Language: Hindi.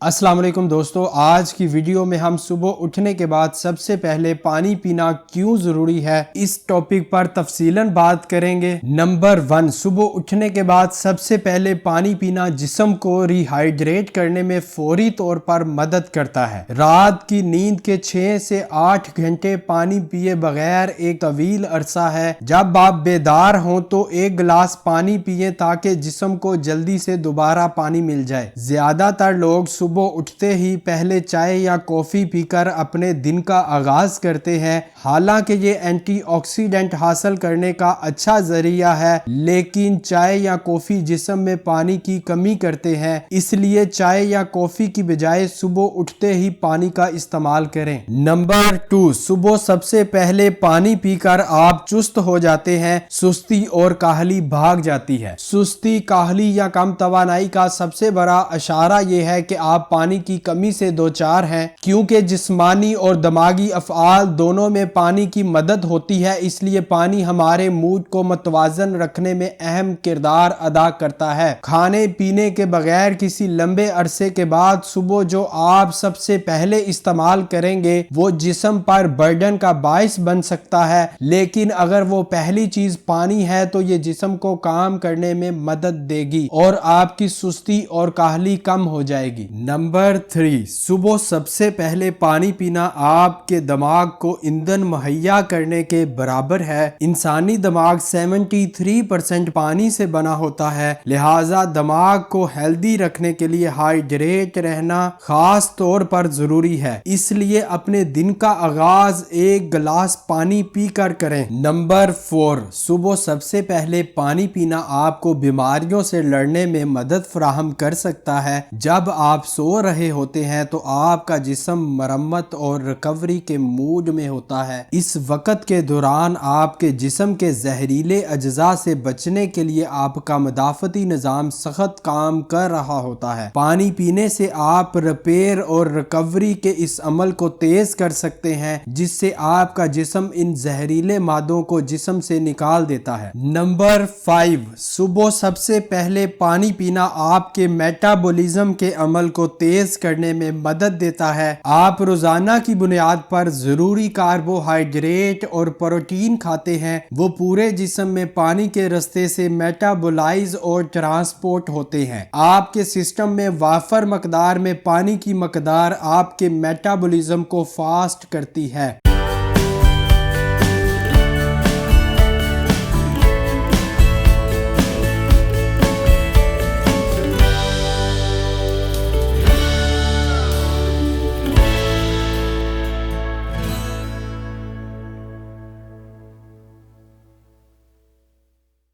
अस्सलाम वालेकुम दोस्तों, आज की वीडियो में हम सुबह उठने के बाद सबसे पहले पानी पीना क्यों ज़रूरी है इस टॉपिक पर तफसीलन बात करेंगे। नंबर 1, सुबह उठने के बाद सबसे पहले पानी पीना जिस्म को रिहाइड्रेट करने में फौरी तौर पर मदद करता है। रात की नींद के 6 से 8 घंटे पानी पिए बगैर एक तवील अरसा है। जब आप बेदार हों तो एक गिलास पानी पिए ताकि जिस्म को जल्दी से दोबारा पानी मिल जाए। ज्यादातर लोग सुबह उठते ही पहले चाय या कॉफी पीकर अपने दिन का आगाज करते हैं। हालांकि ये एंटीऑक्सीडेंट हासिल करने का अच्छा जरिया है, लेकिन चाय या कॉफी जिस्म में पानी की कमी करते हैं। इसलिए चाय या कॉफी की बजाय सुबह उठते ही पानी का इस्तेमाल करें। नंबर 2, सुबह सबसे पहले पानी पीकर आप चुस्त हो जाते हैं। सुस्ती और काहली भाग जाती है। सुस्ती, काहली या कम तवानाई का सबसे बड़ा इशारा यह है कि आप पानी की कमी से दो चार हैं, क्योंकि जिस्मानी और दिमागी अफ़आल दोनों में पानी की मदद होती है। इसलिए पानी हमारे मूड को मतवाजन रखने में अहम किरदार अदा करता है। खाने पीने के बगैर किसी लंबे अरसे के बाद सुबह जो आप सबसे पहले इस्तेमाल करेंगे वो जिस्म पर बर्डन का बाइस बन सकता है, लेकिन अगर वो पहली चीज पानी है तो ये जिस्म को काम करने में मदद देगी और आपकी सुस्ती और काहली कम हो जाएगी। नंबर 3, सुबह सबसे पहले पानी पीना आपके दिमाग को ईंधन मुहैया करने के बराबर है। इंसानी दिमाग 73% पानी से बना होता है, लिहाजा दिमाग को हेल्दी रखने के लिए हाइड्रेट रहना खास तौर पर जरूरी है। इसलिए अपने दिन का आगाज एक गिलास पानी पीकर करें। नंबर 4, सुबह सबसे पहले पानी पीना आपको बीमारियों से लड़ने में मदद फराहम कर सकता है। जब आप सो रहे होते हैं तो आपका जिस्म मरम्मत और रिकवरी के मूड में होता है। इस वक्त के दौरान आपके जिस्म के जहरीले अज्जा से बचने के लिए आपका मदाफती निज़ाम सख्त काम कर रहा होता है। पानी पीने से आप रिपेयर और रिकवरी के इस अमल को तेज कर सकते हैं, जिससे आपका जिस्म इन जहरीले मादों को जिस्म से निकाल देता है। नंबर 5, सुबह सबसे पहले पानी पीना आपके मेटाबॉलिज्म के अमल को तेज करने में मदद देता है। आप रोजाना की बुनियाद पर जरूरी कार्बोहाइड्रेट और प्रोटीन खाते हैं, वो पूरे जिस्म में पानी के रास्ते से मेटाबोलाइज और ट्रांसपोर्ट होते हैं। आपके सिस्टम में वाफर मकदार में पानी की मकदार आपके मेटाबॉलिज्म को फास्ट करती है।